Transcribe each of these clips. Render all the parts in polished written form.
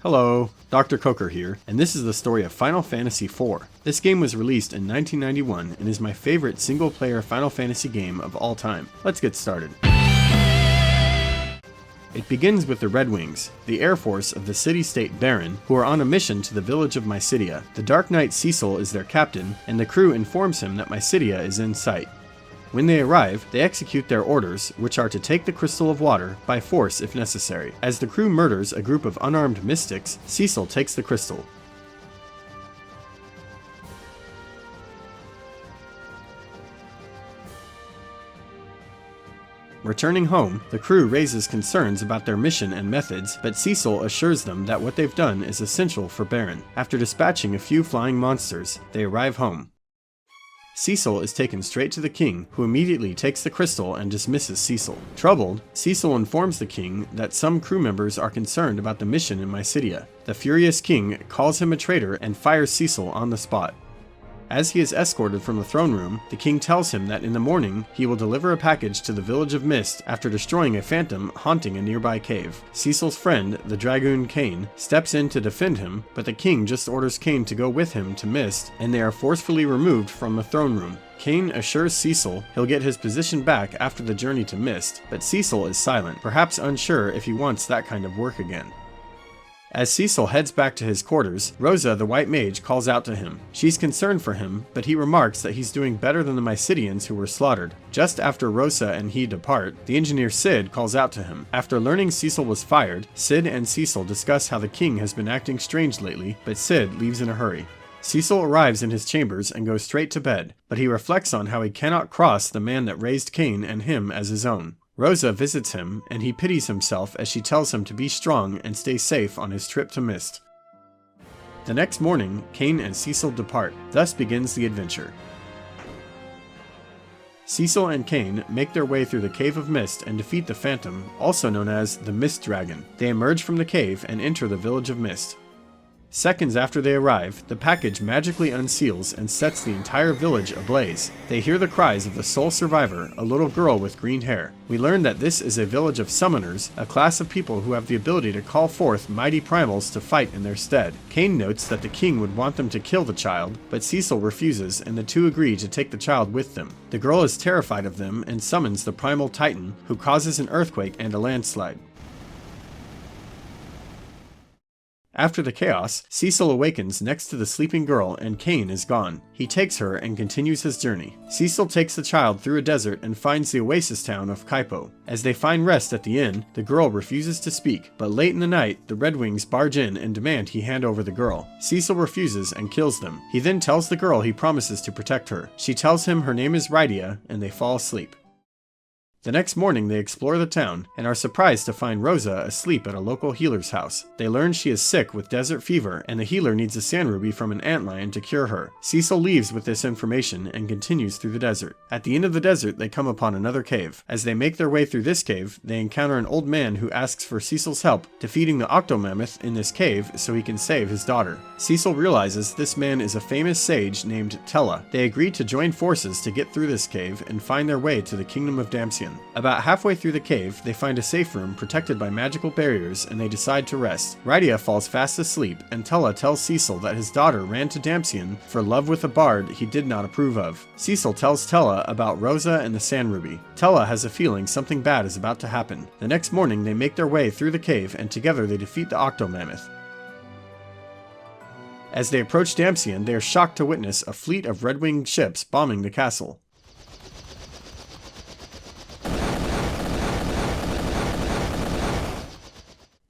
Hello, Dr. Coker here, and this is the story of Final Fantasy IV. This game was released in 1991 and is my favorite single-player Final Fantasy game of all time. Let's get started. It begins with the Red Wings, the Air Force of the city-state Baron, who are on a mission to the village of Mysidia. The Dark Knight Cecil is their captain, and the crew informs him that Mysidia is in sight. When they arrive, they execute their orders, which are to take the Crystal of Water, by force if necessary. As the crew murders a group of unarmed mystics, Cecil takes the crystal. Returning home, the crew raises concerns about their mission and methods, but Cecil assures them that what they've done is essential for Baron. After dispatching a few flying monsters, they arrive home. Cecil is taken straight to the king, who immediately takes the crystal and dismisses Cecil. Troubled, Cecil informs the king that some crew members are concerned about the mission in Mysidia. The furious king calls him a traitor and fires Cecil on the spot. As he is escorted from the throne room, the king tells him that in the morning he will deliver a package to the village of Mist after destroying a phantom haunting a nearby cave. Cecil's friend, the dragoon Kain, steps in to defend him, but the king just orders Kain to go with him to Mist, and they are forcefully removed from the throne room. Kain assures Cecil he'll get his position back after the journey to Mist, but Cecil is silent, perhaps unsure if he wants that kind of work again. As Cecil heads back to his quarters, Rosa, the White Mage, calls out to him. She's concerned for him, but he remarks that he's doing better than the Mysidians who were slaughtered. Just after Rosa and he depart, the engineer Cid calls out to him. After learning Cecil was fired, Cid and Cecil discuss how the king has been acting strange lately, but Cid leaves in a hurry. Cecil arrives in his chambers and goes straight to bed, but he reflects on how he cannot cross the man that raised Kain and him as his own. Rosa visits him, and he pities himself as she tells him to be strong and stay safe on his trip to Mist. The next morning, Kain and Cecil depart. Thus begins the adventure. Cecil and Kain make their way through the Cave of Mist and defeat the Phantom, also known as the Mist Dragon. They emerge from the cave and enter the village of Mist. Seconds after they arrive, the package magically unseals and sets the entire village ablaze. They hear the cries of the sole survivor, a little girl with green hair. We learn that this is a village of summoners, a class of people who have the ability to call forth mighty primals to fight in their stead. Kain notes that the king would want them to kill the child, but Cecil refuses and the two agree to take the child with them. The girl is terrified of them and summons the primal titan, who causes an earthquake and a landslide. After the chaos, Cecil awakens next to the sleeping girl and Kain is gone. He takes her and continues his journey. Cecil takes the child through a desert and finds the oasis town of Kaipo. As they find rest at the inn, the girl refuses to speak, but late in the night, the Red Wings barge in and demand he hand over the girl. Cecil refuses and kills them. He then tells the girl he promises to protect her. She tells him her name is Rydia, and they fall asleep. The next morning they explore the town, and are surprised to find Rosa asleep at a local healer's house. They learn she is sick with desert fever, and the healer needs a sand ruby from an antlion to cure her. Cecil leaves with this information and continues through the desert. At the end of the desert they come upon another cave. As they make their way through this cave, they encounter an old man who asks for Cecil's help defeating the Octomammoth in this cave so he can save his daughter. Cecil realizes this man is a famous sage named Tella. They agree to join forces to get through this cave and find their way to the Kingdom of Damcyan. About halfway through the cave, they find a safe room protected by magical barriers and they decide to rest. Rydia falls fast asleep, and Tella tells Cecil that his daughter ran to Damcyan for love with a bard he did not approve of. Cecil tells Tella about Rosa and the sand ruby. Tella has a feeling something bad is about to happen. The next morning they make their way through the cave and together they defeat the Octomammoth. As they approach Damcyan, they are shocked to witness a fleet of red-winged ships bombing the castle.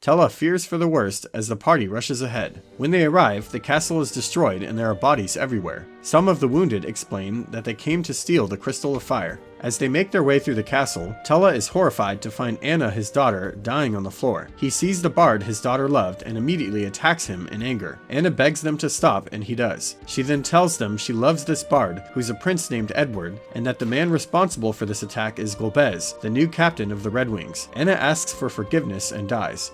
Tella fears for the worst as the party rushes ahead. When they arrive, the castle is destroyed and there are bodies everywhere. Some of the wounded explain that they came to steal the Crystal of Fire. As they make their way through the castle, Tella is horrified to find Anna, his daughter, dying on the floor. He sees the bard his daughter loved and immediately attacks him in anger. Anna begs them to stop and he does. She then tells them she loves this bard, who's a prince named Edward, and that the man responsible for this attack is Golbez, the new captain of the Red Wings. Anna asks for forgiveness and dies.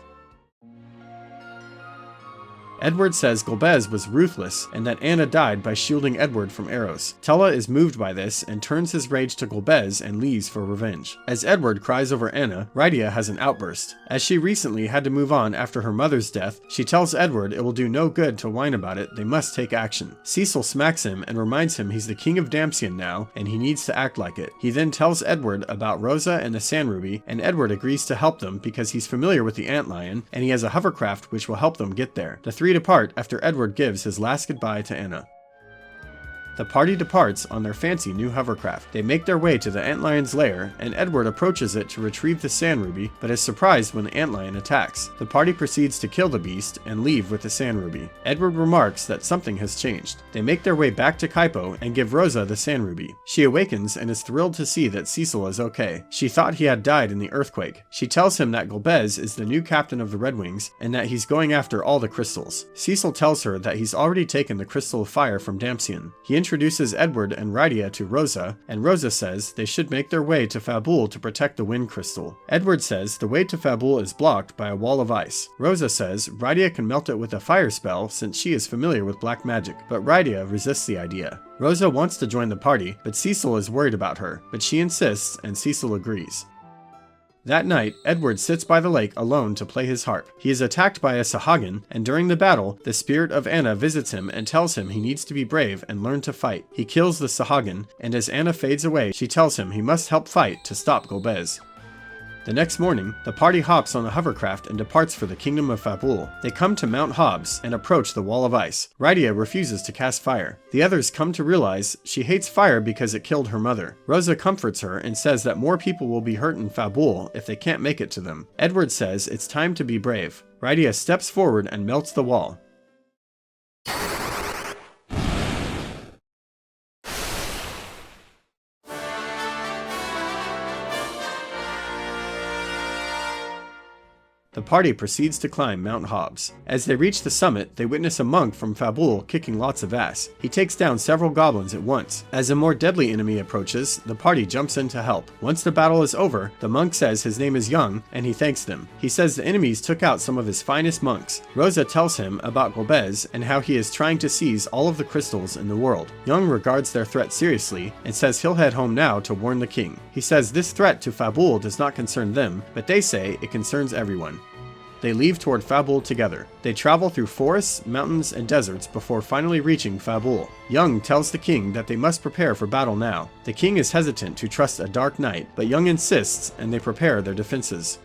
Edward says Golbez was ruthless and that Anna died by shielding Edward from arrows. Tella is moved by this and turns his rage to Golbez and leaves for revenge. As Edward cries over Anna, Rydia has an outburst. As she recently had to move on after her mother's death, she tells Edward it will do no good to whine about it, they must take action. Cecil smacks him and reminds him he's the king of Damcyan now and he needs to act like it. He then tells Edward about Rosa and the Sand Ruby, and Edward agrees to help them because he's familiar with the Antlion and he has a hovercraft which will help them get there. The three depart after Edward gives his last goodbye to Anna. The party departs on their fancy new hovercraft. They make their way to the Antlion's lair, and Edward approaches it to retrieve the Sand Ruby, but is surprised when the Antlion attacks. The party proceeds to kill the beast and leave with the Sand Ruby. Edward remarks that something has changed. They make their way back to Kaipo and give Rosa the Sand Ruby. She awakens and is thrilled to see that Cecil is okay. She thought he had died in the earthquake. She tells him that Golbez is the new captain of the Red Wings and that he's going after all the crystals. Cecil tells her that he's already taken the Crystal of Fire from Damcyan. He introduces Edward and Rydia to Rosa, and Rosa says they should make their way to Fabul to protect the Wind Crystal. Edward says the way to Fabul is blocked by a wall of ice. Rosa says Rydia can melt it with a fire spell since she is familiar with black magic, but Rydia resists the idea. Rosa wants to join the party, but Cecil is worried about her, but she insists and Cecil agrees. That night, Edward sits by the lake alone to play his harp. He is attacked by a Sahagin, and during the battle, the spirit of Anna visits him and tells him he needs to be brave and learn to fight. He kills the Sahagin, and as Anna fades away, she tells him he must help fight to stop Golbez. The next morning, the party hops on a hovercraft and departs for the kingdom of Fabul. They come to Mount Hobbs and approach the wall of ice. Rydia refuses to cast fire. The others come to realize she hates fire because it killed her mother. Rosa comforts her and says that more people will be hurt in Fabul if they can't make it to them. Edward says it's time to be brave. Rydia steps forward and melts the wall. The party proceeds to climb Mount Hobbs. As they reach the summit, they witness a monk from Fabul kicking lots of ass. He takes down several goblins at once. As a more deadly enemy approaches, the party jumps in to help. Once the battle is over, the monk says his name is Young, and he thanks them. He says the enemies took out some of his finest monks. Rosa tells him about Golbez and how he is trying to seize all of the crystals in the world. Young regards their threat seriously and says he'll head home now to warn the king. He says this threat to Fabul does not concern them, but they say it concerns everyone. They leave toward Fabul together. They travel through forests, mountains, and deserts before finally reaching Fabul. Young tells the king that they must prepare for battle now. The king is hesitant to trust a dark knight, but Young insists and they prepare their defenses.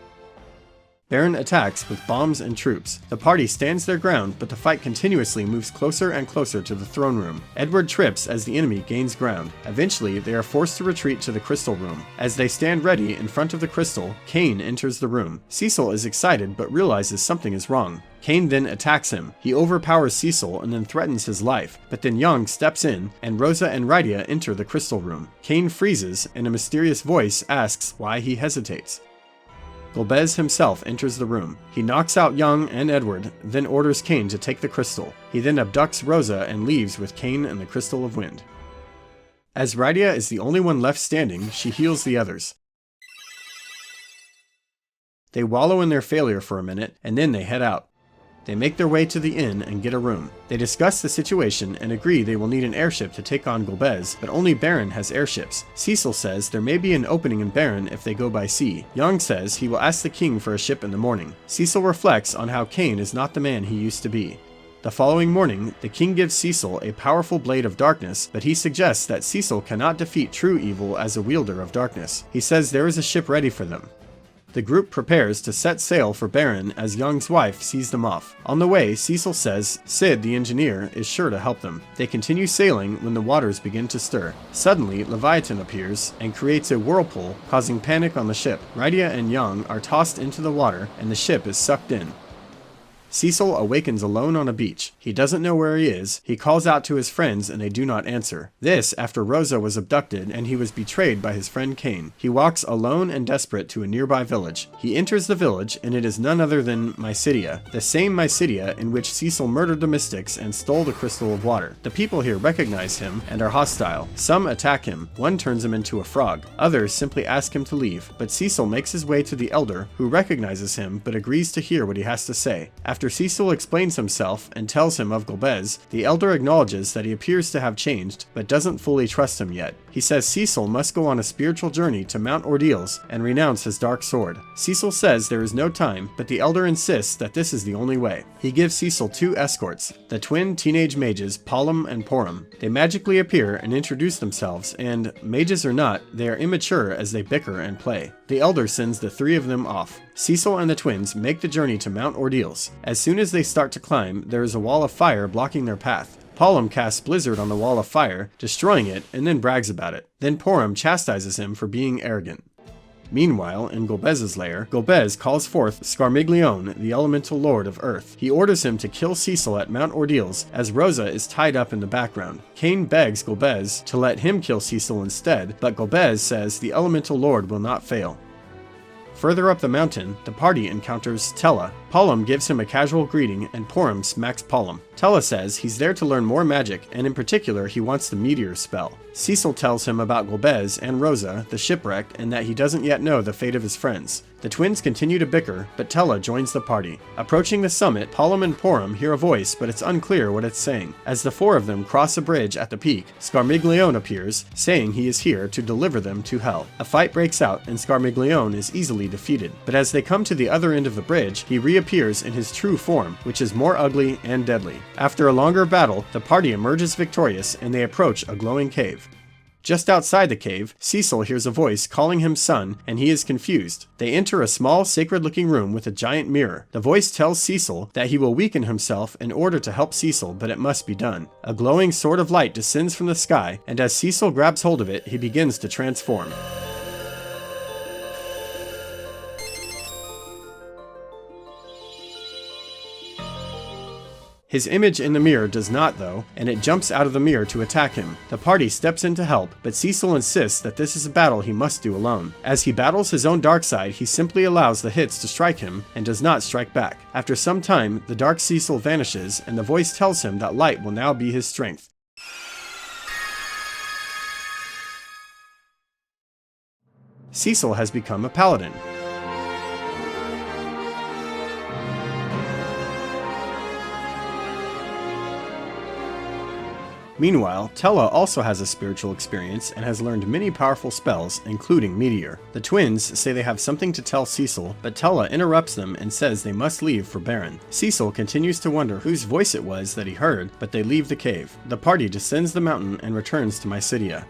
Baron attacks with bombs and troops. The party stands their ground, but the fight continuously moves closer and closer to the throne room. Edward trips as the enemy gains ground. Eventually, they are forced to retreat to the crystal room. As they stand ready in front of the crystal, Cain enters the room. Cecil is excited but realizes something is wrong. Cain then attacks him. He overpowers Cecil and then threatens his life, but then Young steps in, and Rosa and Rydia enter the crystal room. Cain freezes, and a mysterious voice asks why he hesitates. Golbez himself enters the room. He knocks out Young and Edward, then orders Cain to take the crystal. He then abducts Rosa and leaves with Cain and the Crystal of Wind. As Rydia is the only one left standing, she heals the others. They wallow in their failure for a minute, and then they head out. They make their way to the inn and get a room. They discuss the situation and agree they will need an airship to take on Golbez, but only Baron has airships. Cecil says there may be an opening in Baron if they go by sea. Young says he will ask the king for a ship in the morning. Cecil reflects on how Cain is not the man he used to be. The following morning, the king gives Cecil a powerful blade of darkness, but he suggests that Cecil cannot defeat true evil as a wielder of darkness. He says there is a ship ready for them. The group prepares to set sail for Baron as Young's wife sees them off. On the way, Cecil says Sid, the engineer, is sure to help them. They continue sailing when the waters begin to stir. Suddenly, Leviathan appears and creates a whirlpool, causing panic on the ship. Rydia and Young are tossed into the water and the ship is sucked in. Cecil awakens alone on a beach. He doesn't know where he is. He calls out to his friends and they do not answer. This after Rosa was abducted and he was betrayed by his friend Cain. He walks alone and desperate to a nearby village. He enters the village and it is none other than Mysidia, the same Mysidia in which Cecil murdered the mystics and stole the crystal of water. The people here recognize him and are hostile. Some attack him. One turns him into a frog. Others simply ask him to leave, but Cecil makes his way to the elder, who recognizes him but agrees to hear what he has to say. After After Cecil explains himself and tells him of Golbez, the elder acknowledges that he appears to have changed, but doesn't fully trust him yet. He says Cecil must go on a spiritual journey to Mt Ordeals and renounce his dark sword. Cecil says there is no time, but the elder insists that this is the only way. He gives Cecil 2 escorts, the twin teenage mages Palom and Porum. They magically appear and introduce themselves, and, mages or not, they are immature as they bicker and play. The elder sends the 3 of them off. Cecil and the twins make the journey to Mt Ordeals. As soon as they start to climb, there is a wall of fire blocking their path. Palom casts Blizzard on the wall of fire, destroying it, and then brags about it. Then Porum chastises him for being arrogant. Meanwhile, in Golbez's lair, Golbez calls forth Scarmiglione, the elemental lord of Earth. He orders him to kill Cecil at Mt Ordeals, as Rosa is tied up in the background. Cain begs Golbez to let him kill Cecil instead, but Golbez says the elemental lord will not fail. Further up the mountain, the party encounters Tella. Palom gives him a casual greeting, and Porum smacks Palom. Tella says he's there to learn more magic, and in particular he wants the meteor spell. Cecil tells him about Golbez and Rosa, the shipwreck, and that he doesn't yet know the fate of his friends. The twins continue to bicker, but Tella joins the party. Approaching the summit, Palom and Porum hear a voice, but it's unclear what it's saying. As the 4 of them cross a bridge at the peak, Scarmiglione appears, saying he is here to deliver them to hell. A fight breaks out, and Scarmiglione is easily defeated. But as they come to the other end of the bridge, he reappears in his true form, which is more ugly and deadly. After a longer battle, the party emerges victorious, and they approach a glowing cave. Just outside the cave, Cecil hears a voice calling him son, and he is confused. They enter a small, sacred-looking room with a giant mirror. The voice tells Cecil that he will weaken himself in order to help Cecil, but it must be done. A glowing sword of light descends from the sky, and as Cecil grabs hold of it, he begins to transform. His image in the mirror does not, though, and it jumps out of the mirror to attack him. The party steps in to help, but Cecil insists that this is a battle he must do alone. As he battles his own dark side, he simply allows the hits to strike him and does not strike back. After some time, the dark Cecil vanishes, and the voice tells him that light will now be his strength. Cecil has become a paladin. Meanwhile, Tella also has a spiritual experience and has learned many powerful spells, including Meteor. The twins say they have something to tell Cecil, but Tella interrupts them and says they must leave for Baron. Cecil continues to wonder whose voice it was that he heard, but they leave the cave. The party descends the mountain and returns to Mysidia.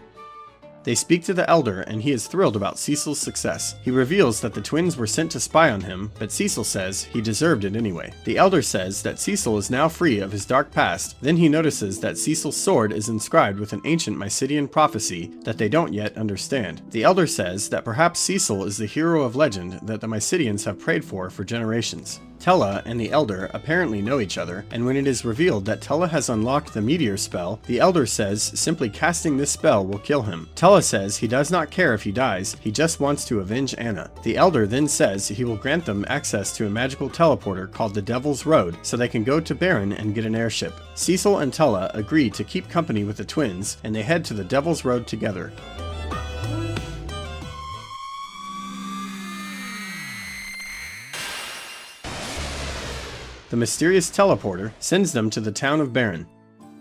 They speak to the elder, and he is thrilled about Cecil's success. He reveals that the twins were sent to spy on him, but Cecil says he deserved it anyway. The elder says that Cecil is now free of his dark past. Then he notices that Cecil's sword is inscribed with an ancient Mysidian prophecy that they don't yet understand. The elder says that perhaps Cecil is the hero of legend that the Mysidians have prayed for generations. Tella and the Elder apparently know each other, and when it is revealed that Tella has unlocked the Meteor spell, the Elder says simply casting this spell will kill him. Tella says he does not care if he dies, he just wants to avenge Anna. The Elder then says he will grant them access to a magical teleporter called the Devil's Road, so they can go to Baron and get an airship. Cecil and Tella agree to keep company with the twins, and they head to the Devil's Road together. The mysterious teleporter sends them to the town of Baron.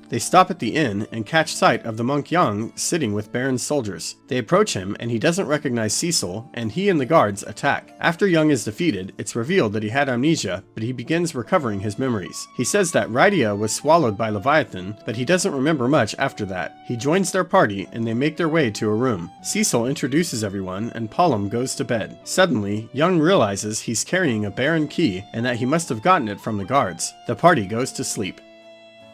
They stop at the inn and catch sight of the monk Yang sitting with Baron's soldiers. They approach him and he doesn't recognize Cecil, and he and the guards attack. After Yang is defeated, it's revealed that he had amnesia, but he begins recovering his memories. He says that Rydia was swallowed by Leviathan, but he doesn't remember much after that. He joins their party and they make their way to a room. Cecil introduces everyone and Palom goes to bed. Suddenly, Yang realizes he's carrying a Baron key and that he must have gotten it from the guards. The party goes to sleep.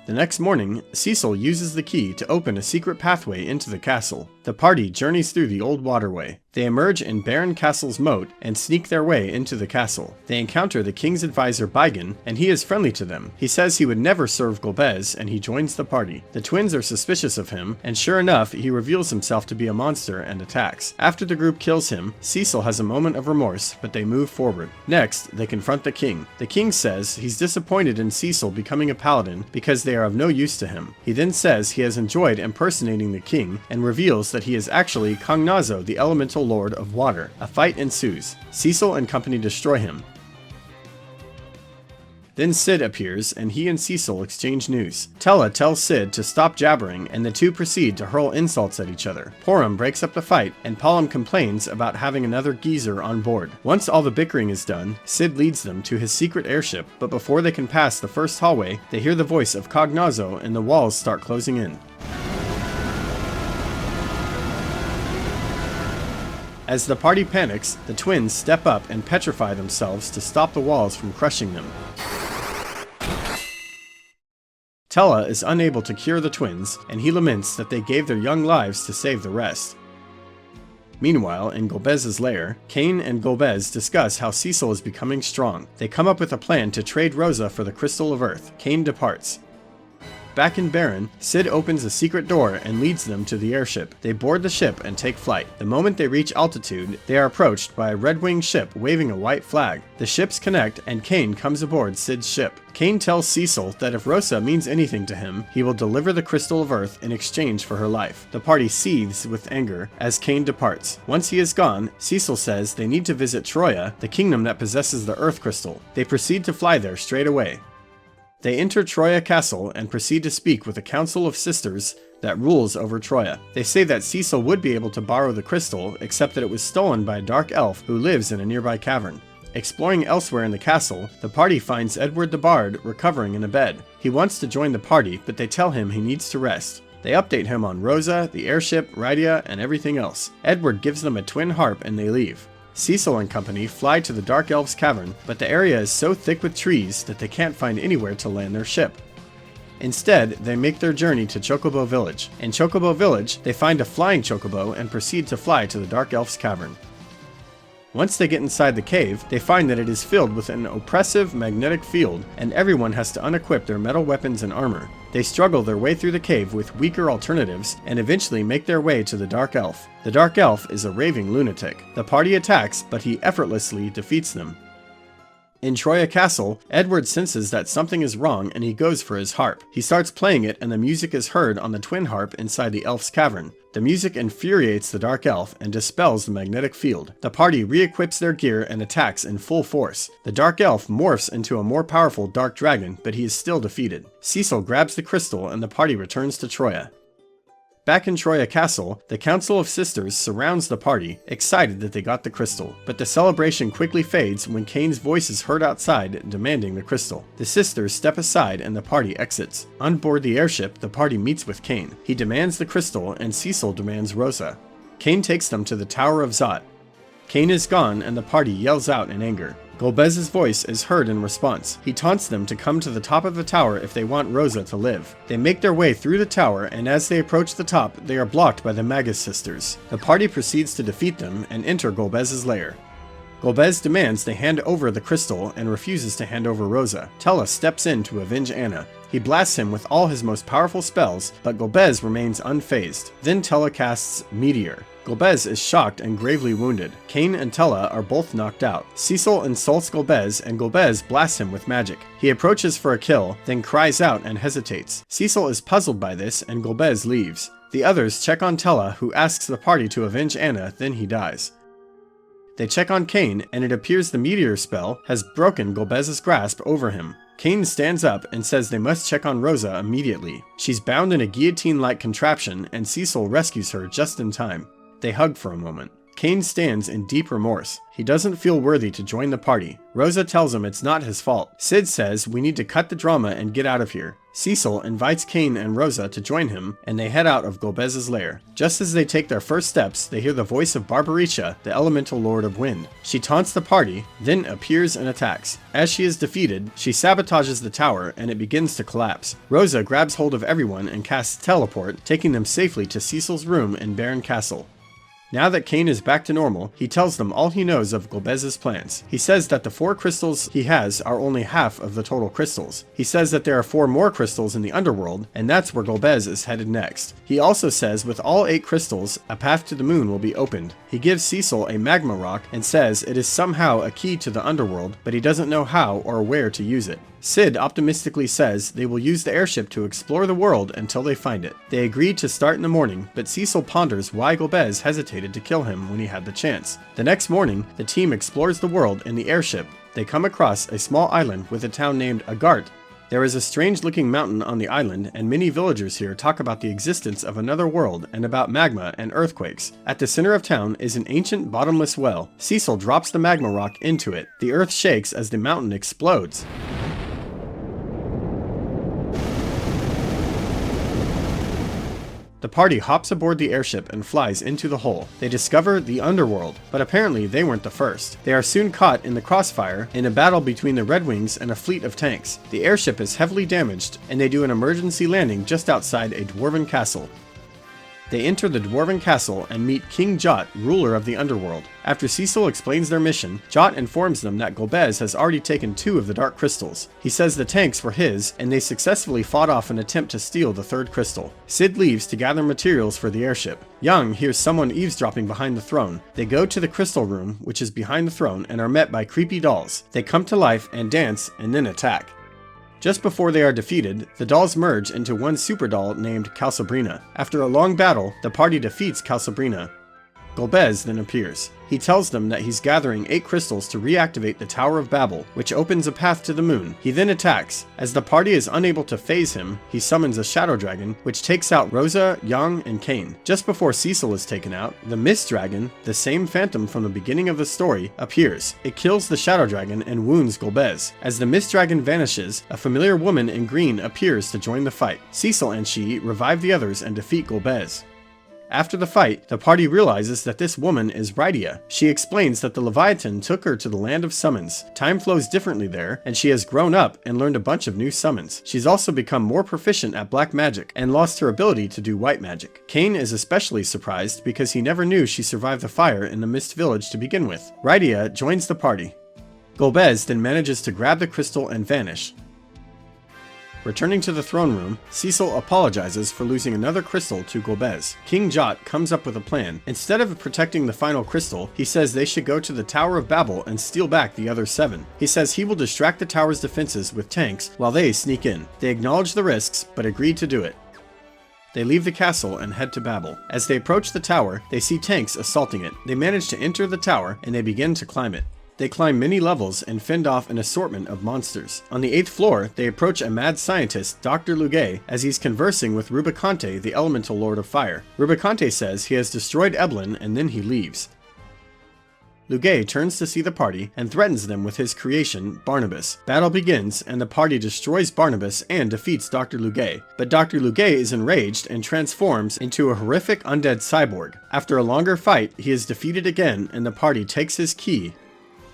The next morning, Cecil uses the key to open a secret pathway into the castle. The party journeys through the old waterway. They emerge in Baron Castle's moat and sneak their way into the castle. They encounter the king's advisor Baigan, and he is friendly to them. He says he would never serve Golbez, and he joins the party. The twins are suspicious of him, and sure enough, he reveals himself to be a monster and attacks. After the group kills him, Cecil has a moment of remorse, but they move forward. Next, they confront the king. The king says he's disappointed in Cecil becoming a paladin because they are of no use to him. He then says he has enjoyed impersonating the king, and reveals that he is actually Kongnazo, the elemental lord of water. A fight ensues. Cecil and company destroy him. Then Cid appears, and he and Cecil exchange news. Tella tells Cid to stop jabbering, and the two proceed to hurl insults at each other. Porum breaks up the fight, and Palom complains about having another geezer on board. Once all the bickering is done, Cid leads them to his secret airship, but before they can pass the first hallway, they hear the voice of Cognazo and the walls start closing in. As the party panics, the twins step up and petrify themselves to stop the walls from crushing them. Tella is unable to cure the twins, and he laments that they gave their young lives to save the rest. Meanwhile, in Golbez's lair, Cain and Golbez discuss how Cecil is becoming strong. They come up with a plan to trade Rosa for the Crystal of Earth. Cain departs. Back in Baron, Cid opens a secret door and leads them to the airship. They board the ship and take flight. The moment they reach altitude, they are approached by a red-winged ship waving a white flag. The ships connect, and Cain comes aboard Cid's ship. Cain tells Cecil that if Rosa means anything to him, he will deliver the Crystal of Earth in exchange for her life. The party seethes with anger as Cain departs. Once he is gone, Cecil says they need to visit Troia, the kingdom that possesses the Earth Crystal. They proceed to fly there straight away. They enter Troia Castle and proceed to speak with the Council of Sisters that rules over Troia. They say that Cecil would be able to borrow the crystal, except that it was stolen by a dark elf who lives in a nearby cavern. Exploring elsewhere in the castle, the party finds Edward the Bard recovering in a bed. He wants to join the party, but they tell him he needs to rest. They update him on Rosa, the airship, Rydia, and everything else. Edward gives them a twin harp and they leave. Cecil and company fly to the Dark Elf's cavern, but the area is so thick with trees that they can't find anywhere to land their ship. Instead, they make their journey to Chocobo Village. In Chocobo Village, they find a flying chocobo and proceed to fly to the Dark Elf's cavern. Once they get inside the cave, they find that it is filled with an oppressive magnetic field, and everyone has to unequip their metal weapons and armor. They struggle their way through the cave with weaker alternatives, and eventually make their way to the Dark Elf. The Dark Elf is a raving lunatic. The party attacks, but he effortlessly defeats them. In Troia Castle, Edward senses that something is wrong and he goes for his harp. He starts playing it and the music is heard on the twin harp inside the elf's cavern. The music infuriates the Dark Elf and dispels the magnetic field. The party re-equips their gear and attacks in full force. The Dark Elf morphs into a more powerful Dark Dragon, but he is still defeated. Cecil grabs the crystal and the party returns to Troia. Back in Troia Castle, the Council of Sisters surrounds the party, excited that they got the crystal. But the celebration quickly fades when Cain's voice is heard outside demanding the crystal. The sisters step aside and the party exits. On board the airship, the party meets with Cain. He demands the crystal and Cecil demands Rosa. Cain takes them to the Tower of Zot. Cain is gone and the party yells out in anger. Golbez's voice is heard in response. He taunts them to come to the top of the tower if they want Rosa to live. They make their way through the tower, and as they approach the top, they are blocked by the Magus sisters. The party proceeds to defeat them and enter Golbez's lair. Golbez demands they hand over the crystal and refuses to hand over Rosa. Tella steps in to avenge Anna. He blasts him with all his most powerful spells, but Golbez remains unfazed. Then Tella casts Meteor. Golbez is shocked and gravely wounded. Cain and Tella are both knocked out. Cecil insults Golbez and Golbez blasts him with magic. He approaches for a kill, then cries out and hesitates. Cecil is puzzled by this and Golbez leaves. The others check on Tella, who asks the party to avenge Anna, then he dies. They check on Cain, and it appears the meteor spell has broken Golbez's grasp over him. Cain stands up and says they must check on Rosa immediately. She's bound in a guillotine-like contraption, and Cecil rescues her just in time. They hug for a moment. Cain stands in deep remorse. He doesn't feel worthy to join the party. Rosa tells him it's not his fault. Cid says we need to cut the drama and get out of here. Cecil invites Cain and Rosa to join him, and they head out of Golbez's lair. Just as they take their first steps, they hear the voice of Barbaricha, the elemental lord of wind. She taunts the party, then appears and attacks. As she is defeated, she sabotages the tower, and it begins to collapse. Rosa grabs hold of everyone and casts teleport, taking them safely to Cecil's room in Baron Castle. Now that Cain is back to normal, he tells them all he knows of Golbez's plans. He says that the 4 crystals he has are only half of the total crystals. He says that there are 4 more crystals in the Underworld, and that's where Golbez is headed next. He also says with all 8 crystals, a path to the moon will be opened. He gives Cecil a magma rock and says it is somehow a key to the Underworld, but he doesn't know how or where to use it. Cid optimistically says they will use the airship to explore the world until they find it. They agree to start in the morning, but Cecil ponders why Golbez hesitated to kill him when he had the chance. The next morning, the team explores the world in the airship, They come across a small island with a town named Agart. There is a strange-looking mountain on the island, and many villagers here talk about the existence of another world and about magma and earthquakes. At the center of town is an ancient bottomless well. Cecil drops the magma rock into it. The earth shakes as the mountain explodes. The party hops aboard the airship and flies into the hole. They discover the Underworld, but apparently they weren't the first. They are soon caught in the crossfire in a battle between the Red Wings and a fleet of tanks. The airship is heavily damaged, and they do an emergency landing just outside a dwarven castle. They enter the dwarven castle and meet King Zot, ruler of the Underworld. After Cecil explains their mission, Zot informs them that Golbez has already taken 2 of the dark crystals. He says the tanks were his, and they successfully fought off an attempt to steal the 3rd crystal. Cid leaves to gather materials for the airship. Young hears someone eavesdropping behind the throne. They go to the crystal room, which is behind the throne, and are met by creepy dolls. They come to life and dance, and then attack. Just before they are defeated, the dolls merge into one super doll named Calcibrina. After a long battle, the party defeats Calcibrina. Golbez then appears. He tells them that he's gathering 8 crystals to reactivate the Tower of Babil, which opens a path to the moon. He then attacks. As the party is unable to phase him, he summons a shadow dragon, which takes out Rosa, Yang, and Kane. Just before Cecil is taken out, the Mist Dragon, the same phantom from the beginning of the story, appears. It kills the shadow dragon and wounds Golbez. As the Mist Dragon vanishes, a familiar woman in green appears to join the fight. Cecil and she revive the others and defeat Golbez. After the fight, the party realizes that this woman is Rydia. She explains that the Leviathan took her to the land of summons. Time flows differently there, and she has grown up and learned a bunch of new summons. She's also become more proficient at black magic, and lost her ability to do white magic. Kane is especially surprised because he never knew she survived the fire in the Mist Village to begin with. Rydia joins the party. Golbez then manages to grab the crystal and vanish. Returning to the throne room, Cecil apologizes for losing another crystal to Golbez. King Zot comes up with a plan. Instead of protecting the final crystal, he says they should go to the Tower of Babil and steal back the other 7. He says he will distract the tower's defenses with tanks while they sneak in. They acknowledge the risks, but agree to do it. They leave the castle and head to Babil. As they approach the tower, they see tanks assaulting it. They manage to enter the tower, and they begin to climb it. They climb many levels and fend off an assortment of monsters. On the 8th floor, they approach a mad scientist, Dr. Lugay, as he's conversing with Rubicante, the elemental lord of fire. Rubicante says he has destroyed Eblan, and then he leaves. Lugay turns to see the party and threatens them with his creation, Barnabas. Battle begins, and the party destroys Barnabas and defeats Dr. Lugay. But Dr. Lugay is enraged and transforms into a horrific undead cyborg. After a longer fight, he is defeated again, and the party takes his key.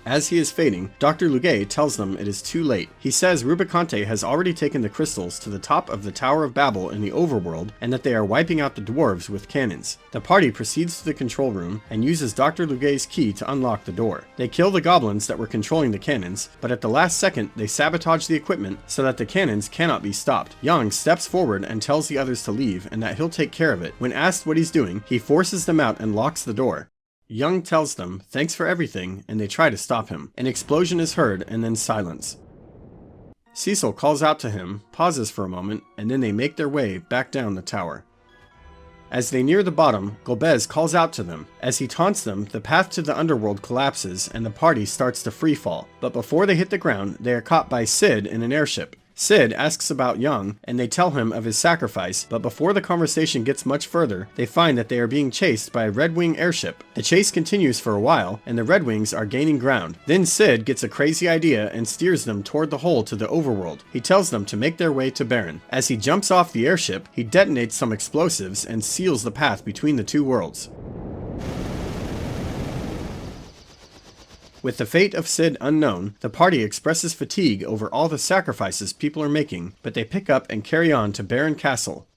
As he is fading, Dr. Lugay tells them it is too late. He says Rubicante has already taken the crystals to the top of the Tower of Babil in the overworld, and that they are wiping out the dwarves with cannons. The party proceeds to the control room and uses Dr. Lugay's key to unlock the door. They kill the goblins that were controlling the cannons, but at the last second they sabotage the equipment so that the cannons cannot be stopped. Yang steps forward and tells the others to leave and that he'll take care of it. When asked what he's doing, he forces them out and locks the door. Young tells them, thanks for everything, and they try to stop him. An explosion is heard, and then silence. Cecil calls out to him, pauses for a moment, and then they make their way back down the tower. As they near the bottom, Golbez calls out to them. As he taunts them, the path to the underworld collapses, and the party starts to freefall. But before they hit the ground, they are caught by Cid in an airship. Cid asks about Young, and they tell him of his sacrifice, but before the conversation gets much further, they find that they are being chased by a Red Wing airship. The chase continues for a while, and the Red Wings are gaining ground. Then Cid gets a crazy idea and steers them toward the hole to the overworld. He tells them to make their way to Baron. As he jumps off the airship, he detonates some explosives and seals the path between the 2 worlds. With the fate of Cid unknown, the party expresses fatigue over all the sacrifices people are making, but they pick up and carry on to Baron Castle.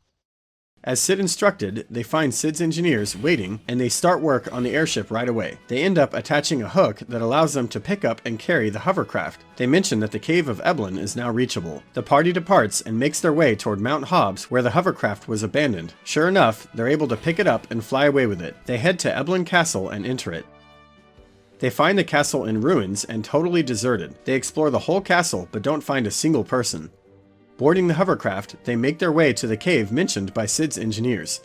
As Cid instructed, they find Cid's engineers waiting, and they start work on the airship right away. They end up attaching a hook that allows them to pick up and carry the hovercraft. They mention that the cave of Eblan is now reachable. The party departs and makes their way toward Mount Hobbs, where the hovercraft was abandoned. Sure enough, they're able to pick it up and fly away with it. They head to Eblan Castle and enter it. They find the castle in ruins and totally deserted. They explore the whole castle but don't find a single person. Boarding the hovercraft, they make their way to the cave mentioned by Cid's engineers.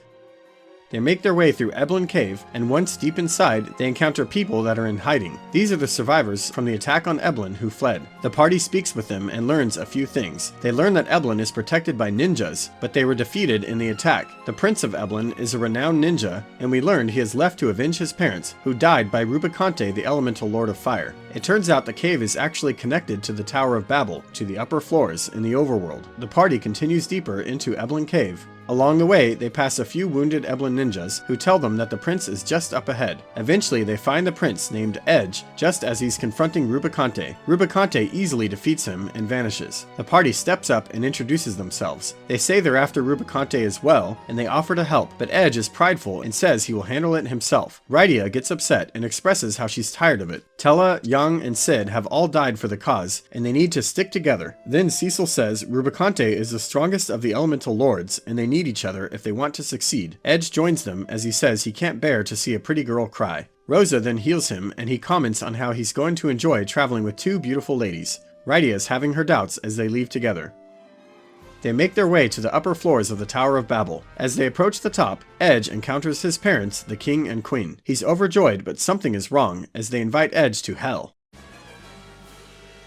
They make their way through Eblan Cave, and once deep inside, they encounter people that are in hiding. These are the survivors from the attack on Eblan who fled. The party speaks with them and learns a few things. They learn that Eblan is protected by ninjas, but they were defeated in the attack. The Prince of Eblan is a renowned ninja, and we learned he has left to avenge his parents, who died by Rubicante, the elemental lord of fire. It turns out the cave is actually connected to the Tower of Babil, to the upper floors in the overworld. The party continues deeper into Eblan Cave. Along the way, they pass a few wounded Eblan ninjas who tell them that the prince is just up ahead. Eventually, they find the prince named Edge just as he's confronting Rubicante. Rubicante easily defeats him and vanishes. The party steps up and introduces themselves. They say they're after Rubicante as well, and they offer to help, but Edge is prideful and says he will handle it himself. Rydia gets upset and expresses how she's tired of it. Tella, Yang, and Sid have all died for the cause, and they need to stick together. Then Cecil says Rubicante is the strongest of the elemental lords, and they need each other if they want to succeed. Edge joins them as he says he can't bear to see a pretty girl cry. Rosa then heals him, and he comments on how he's going to enjoy traveling with two beautiful ladies. Rydia is having her doubts as they leave together. They make their way to the upper floors of the Tower of Babil. As they approach the top, Edge encounters his parents, the king and queen. He's overjoyed, but something is wrong as they invite Edge to hell.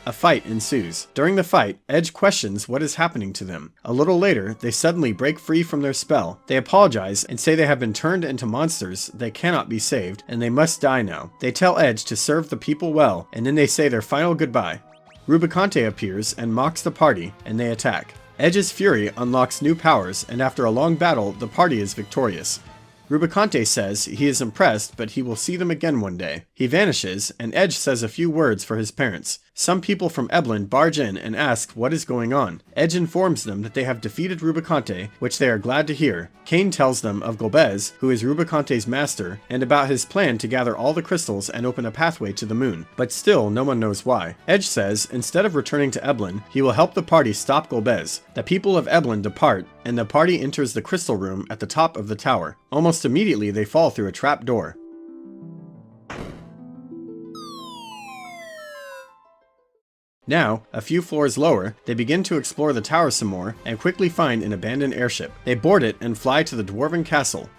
A fight ensues. During the fight, Edge questions what is happening to them. A little later, they suddenly break free from their spell. They apologize and say they have been turned into monsters, they cannot be saved, and they must die now. They tell Edge to serve the people well, and then they say their final goodbye. Rubicante appears and mocks the party, and they attack. Edge's fury unlocks new powers, and after a long battle, the party is victorious. Rubicante says he is impressed, but he will see them again one day. He vanishes, and Edge says a few words for his parents. Some people from Eblan barge in and ask what is going on. Edge informs them that they have defeated Rubicante, which they are glad to hear. Kane tells them of Golbez, who is Rubicante's master, and about his plan to gather all the crystals and open a pathway to the moon. But still, no one knows why. Edge says instead of returning to Eblan, he will help the party stop Golbez. The people of Eblan depart, and the party enters the crystal room at the top of the tower. Almost immediately, they fall through a trap door. Now, a few floors lower, they begin to explore the tower some more and quickly find an abandoned airship. They board it and fly to the dwarven castle.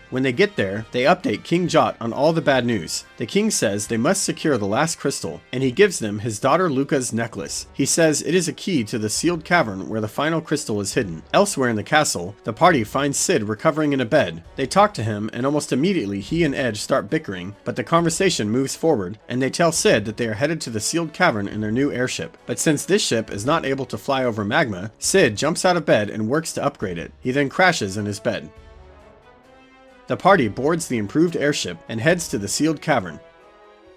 When they get there, they update King Zot on all the bad news. The king says they must secure the last crystal, and he gives them his daughter Luca's necklace. He says it is a key to the Sealed Cavern where the final crystal is hidden. Elsewhere in the castle, the party finds Sid recovering in a bed. They talk to him, and almost immediately he and Edge start bickering, but the conversation moves forward, and they tell Sid that they are headed to the Sealed Cavern in their new airship. But since this ship is not able to fly over magma, Sid jumps out of bed and works to upgrade it. He then crashes in his bed. The party boards the improved airship and heads to the Sealed Cavern.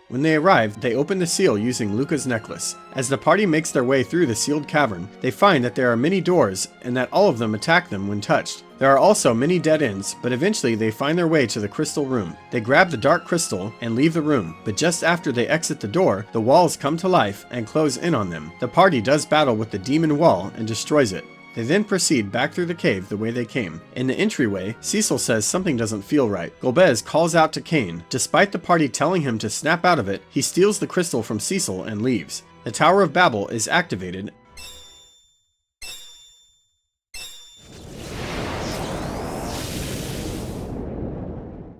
When they arrive, they open the seal using Luca's necklace. As the party makes their way through the Sealed Cavern, they find that there are many doors and that all of them attack them when touched. There are also many dead ends, but eventually they find their way to the crystal room. They grab the dark crystal and leave the room, but just after they exit the door, the walls come to life and close in on them. The party does battle with the demon wall and destroys it. They then proceed back through the cave the way they came. In the entryway, Cecil says something doesn't feel right. Golbez calls out to Kane. Despite the party telling him to snap out of it, he steals the crystal from Cecil and leaves. The Tower of Babil is activated,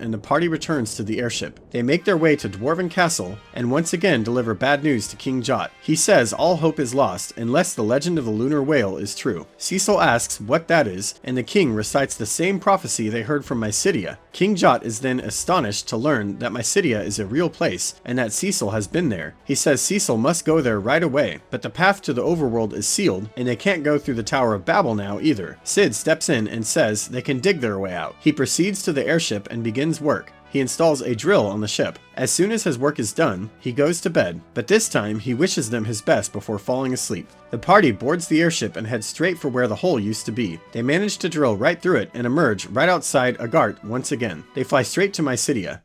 and the party returns to the airship. They make their way to Dwarven Castle and once again deliver bad news to King Zot. He says all hope is lost unless the legend of the Lunar Whale is true. Cecil asks what that is, and the king recites the same prophecy they heard from Mysidia. King Zot is then astonished to learn that Mysidia is a real place and that Cecil has been there. He says Cecil must go there right away, but the path to the overworld is sealed and they can't go through the Tower of Babil now either. Sid steps in and says they can dig their way out. He proceeds to the airship and begins work. He installs a drill on the ship. As soon as his work is done, he goes to bed, but this time he wishes them his best before falling asleep. The party boards the airship and heads straight for where the hole used to be. They manage to drill right through it and emerge right outside Agart once again. They fly straight to Mysidia.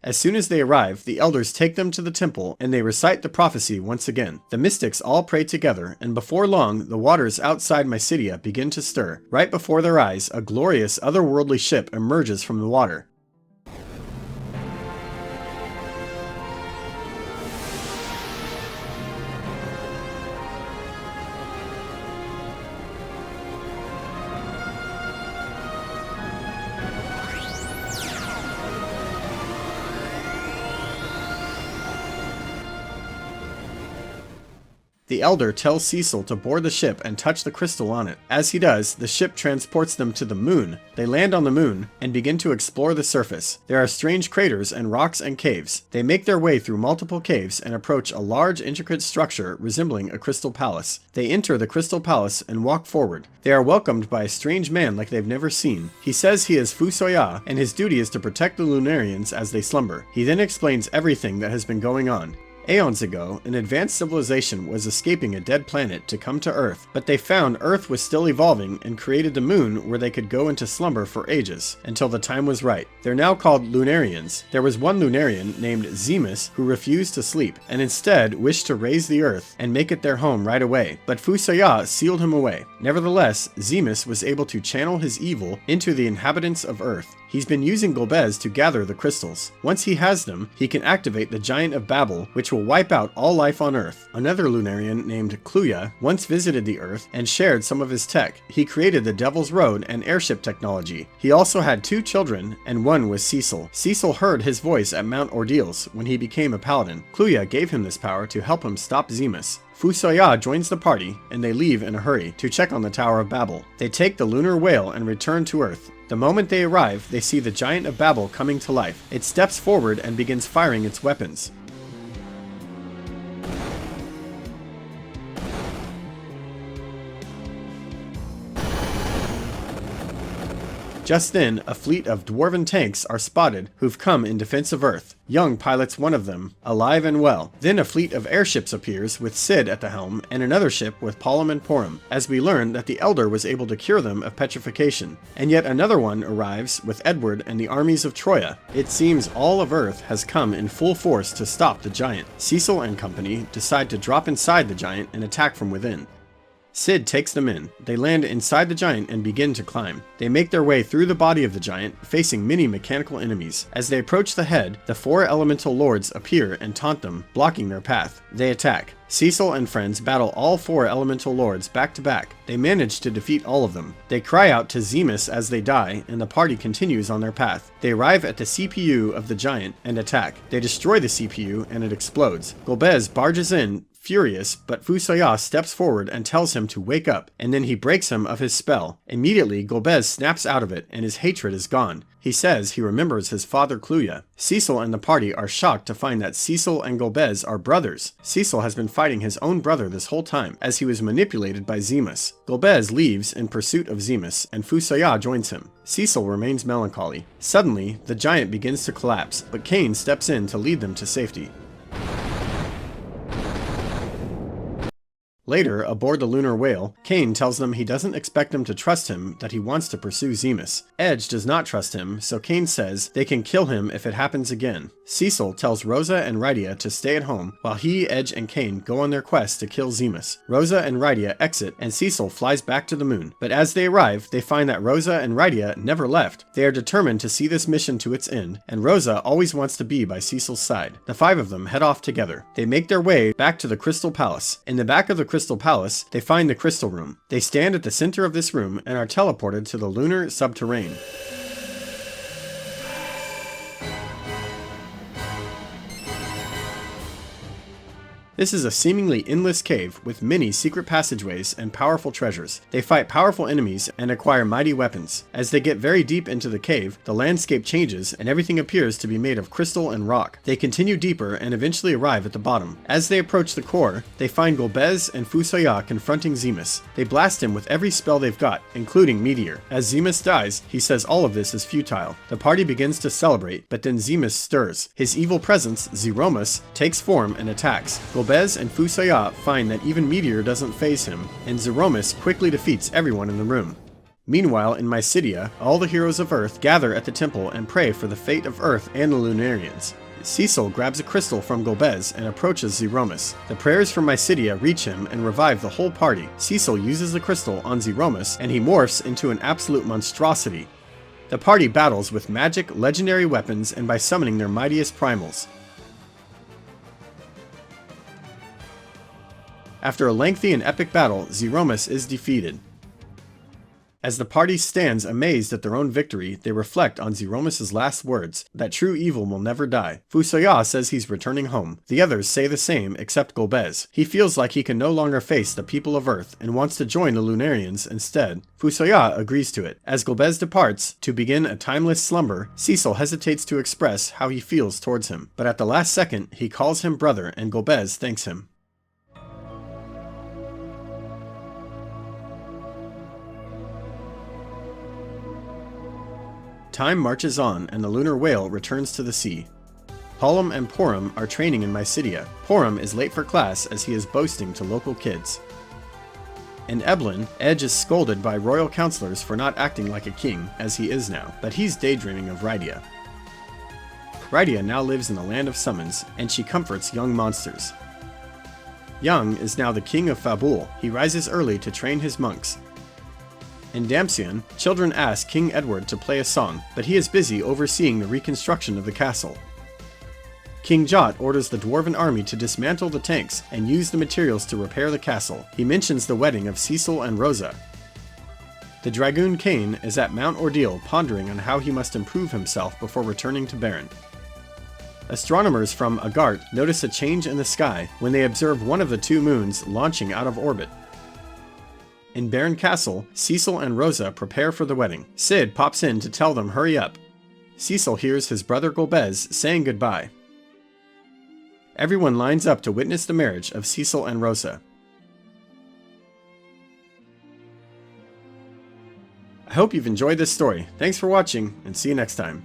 As soon as they arrive, the elders take them to the temple and they recite the prophecy once again. The mystics all pray together, and before long, the waters outside Mysidia begin to stir. Right before their eyes, a glorious otherworldly ship emerges from the water. The Elder tells Cecil to board the ship and touch the crystal on it. As he does, the ship transports them to the moon. They land on the moon and begin to explore the surface. There are strange craters and rocks and caves. They make their way through multiple caves and approach a large intricate structure resembling a crystal palace. They enter the crystal palace and walk forward. They are welcomed by a strange man like they've never seen. He says he is ffiv and his duty is to protect the Lunarians as they slumber. He then explains everything that has been going on. Aeons ago, an advanced civilization was escaping a dead planet to come to Earth, but they found Earth was still evolving and created the moon where they could go into slumber for ages, until the time was right. They're now called Lunarians. There was one Lunarian named Zemus who refused to sleep, and instead wished to raise the Earth and make it their home right away, but ffiv sealed him away. Nevertheless, Zemus was able to channel his evil into the inhabitants of Earth. He's been using Golbez to gather the crystals. Once he has them, he can activate the Giant of Babil, which will wipe out all life on Earth. Another Lunarian named Troia once visited the Earth and shared some of his tech. He created the Devil's Road and airship technology. He also had 2 children, and one was Cecil. Cecil heard his voice at Mt Ordeals when he became a paladin. Troia gave him this power to help him stop Zemus. ffiv joins the party, and they leave in a hurry to check on the Tower of Babil. They take the Lunar Whale and return to Earth. The moment they arrive, they see the Giant of Babil coming to life. It steps forward and begins firing its weapons. Just then, a fleet of dwarven tanks are spotted who've come in defense of Earth. Young pilots one of them, alive and well. Then a fleet of airships appears with Cid at the helm and another ship with Pollum and Porum, as we learn that the Elder was able to cure them of petrification. And yet another one arrives with Edward and the armies of Troia. It seems all of Earth has come in full force to stop the Giant. Cecil and company decide to drop inside the Giant and attack from within. Cid takes them in. They land inside the Giant and begin to climb. They make their way through the body of the Giant, facing many mechanical enemies. As they approach the head, the 4 elemental lords appear and taunt them, blocking their path. They attack. Cecil and friends battle all 4 elemental lords back to back. They manage to defeat all of them. They cry out to Zemus as they die, and the party continues on their path. They arrive at the CPU of the Giant and attack. They destroy the CPU and it explodes. Golbez barges in, furious, but ffiv steps forward and tells him to wake up, and then he breaks him of his spell. Immediately, Golbez snaps out of it, and his hatred is gone. He says he remembers his father Troia. Cecil and the party are shocked to find that Cecil and Golbez are brothers. Cecil has been fighting his own brother this whole time, as he was manipulated by Zemus. Golbez leaves in pursuit of Zemus, and ffiv joins him. Cecil remains melancholy. Suddenly, the Giant begins to collapse, but Cain steps in to lead them to safety. Later, aboard the Lunar Whale, Cain tells them he doesn't expect them to trust him, that he wants to pursue Zemus. Edge does not trust him, so Cain says they can kill him if it happens again. Cecil tells Rosa and Rydia to stay at home, while he, Edge, and Cain go on their quest to kill Zemus. Rosa and Rydia exit, and Cecil flies back to the moon. But as they arrive, they find that Rosa and Rydia never left. They are determined to see this mission to its end, and Rosa always wants to be by Cecil's side. The 5 of them head off together. They make their way back to the Crystal Palace. In the back of the Crystal Palace, they find the Crystal Room. They stand at the center of this room and are teleported to the Lunar Subterrane. This is a seemingly endless cave with many secret passageways and powerful treasures. They fight powerful enemies and acquire mighty weapons. As they get very deep into the cave, the landscape changes and everything appears to be made of crystal and rock. They continue deeper and eventually arrive at the bottom. As they approach the core, they find Golbez and ffiv confronting Zemus. They blast him with every spell they've got, including Meteor. As Zemus dies, he says all of this is futile. The party begins to celebrate, but then Zemus stirs. His evil presence, Zeromus, takes form and attacks. Golbez and ffiv find that even Meteor doesn't faze him, and Zeromus quickly defeats everyone in the room. Meanwhile, in Mysidia, all the heroes of Earth gather at the temple and pray for the fate of Earth and the Lunarians. Cecil grabs a crystal from Golbez and approaches Zeromus. The prayers from Mysidia reach him and revive the whole party. Cecil uses the crystal on Zeromus, and he morphs into an absolute monstrosity. The party battles with magic, legendary weapons, and by summoning their mightiest primals. After a lengthy and epic battle, Zeromus is defeated. As the party stands amazed at their own victory, they reflect on Zeromus' last words, that true evil will never die. Fusoya says he's returning home. The others say the same, except Golbez. He feels like he can no longer face the people of Earth, and wants to join the Lunarians instead. Fusoya agrees to it. As Golbez departs, to begin a timeless slumber, Cecil hesitates to express how he feels towards him. But at the last second, he calls him brother, and Golbez thanks him. Time marches on, and the Lunar Whale returns to the sea. Palom and Porum are training in Mysidia. Porum is late for class as he is boasting to local kids. In Eblan, Edge is scolded by royal counselors for not acting like a king, as he is now, but he's daydreaming of Rydia. Rydia now lives in the land of summons, and she comforts young monsters. Young is now the king of Fabul. He rises early to train his monks. In Damcyan, children ask King Edward to play a song, but he is busy overseeing the reconstruction of the castle. King Zot orders the dwarven army to dismantle the tanks and use the materials to repair the castle. He mentions the wedding of Cecil and Rosa. The Dragoon Kane is at Mt Ordeal pondering on how he must improve himself before returning to Baron. Astronomers from Agart notice a change in the sky when they observe one of the two moons launching out of orbit. In Baron Castle, Cecil and Rosa prepare for the wedding. Sid pops in to tell them hurry up. Cecil hears his brother Golbez saying goodbye. Everyone lines up to witness the marriage of Cecil and Rosa. I hope you've enjoyed this story. Thanks for watching, and see you next time.